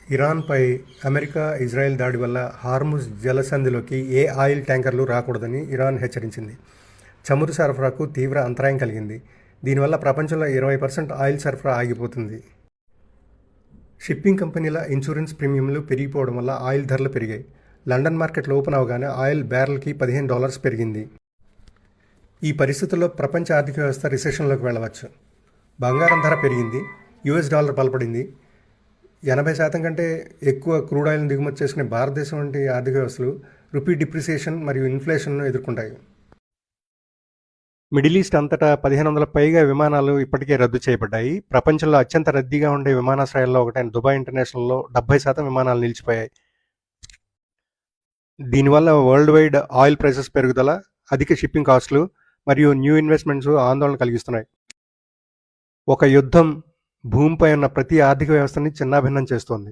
ఇరాన్పై America, Israel దాడి వల్ల Hormuz జలసంధిలోకి ఏ oil ట్యాంకర్లు రాకూడదని ఇరాన్ హెచ్చరించింది. చమురు సరఫరాకు తీవ్ర అంతరాయం కలిగింది. దీనివల్ల ప్రపంచంలో 20% ఆయిల్ సరఫరా ఆగిపోతుంది. షిప్పింగ్ కంపెనీల ఇన్సూరెన్స్ ప్రీమియంలు పెరిగిపోవడం వల్ల ఆయిల్ ధరలు పెరిగాయి. లండన్ మార్కెట్లు ఓపెన్ అవగానే ఆయిల్ బ్యారెల్కి $15 పెరిగింది. ఈ పరిస్థితుల్లో ప్రపంచ ఆర్థిక వ్యవస్థ రిసెషన్లోకి వెళ్ళవచ్చు. బంగారం ధర పెరిగింది. US dollar బలపడింది. 80% కంటే ఎక్కువ క్రూడ్ ఆయిల్ని దిగుమతి చేసుకునే భారతదేశం వంటి ఆర్థిక వ్యవస్థలు రూపీ డిప్రిసియేషన్ మరియు ఇన్ఫ్లేషన్ను ఎదుర్కొంటాయి. మిడిల్ ఈస్ట్ అంతటా 1500 పైగా విమానాలు ఇప్పటికే రద్దు చేయబడ్డాయి. ప్రపంచంలో అత్యంత రద్దీగా ఉండే విమానాశ్రయాల్లో ఒకటైన దుబాయ్ ఇంటర్నేషనల్లో 70% విమానాలు నిలిచిపోయాయి. దీనివల్ల వరల్డ్ వైడ్ ఆయిల్ ప్రైసెస్ పెరుగుదల, అధిక షిప్పింగ్ కాస్టులు మరియు న్యూ ఇన్వెస్ట్మెంట్స్ ఆందోళన కలిగిస్తున్నాయి. ఒక యుద్ధం భూమిపై ఉన్న ప్రతి ఆర్థిక వ్యవస్థని చిన్నాభిన్నం చేస్తోంది.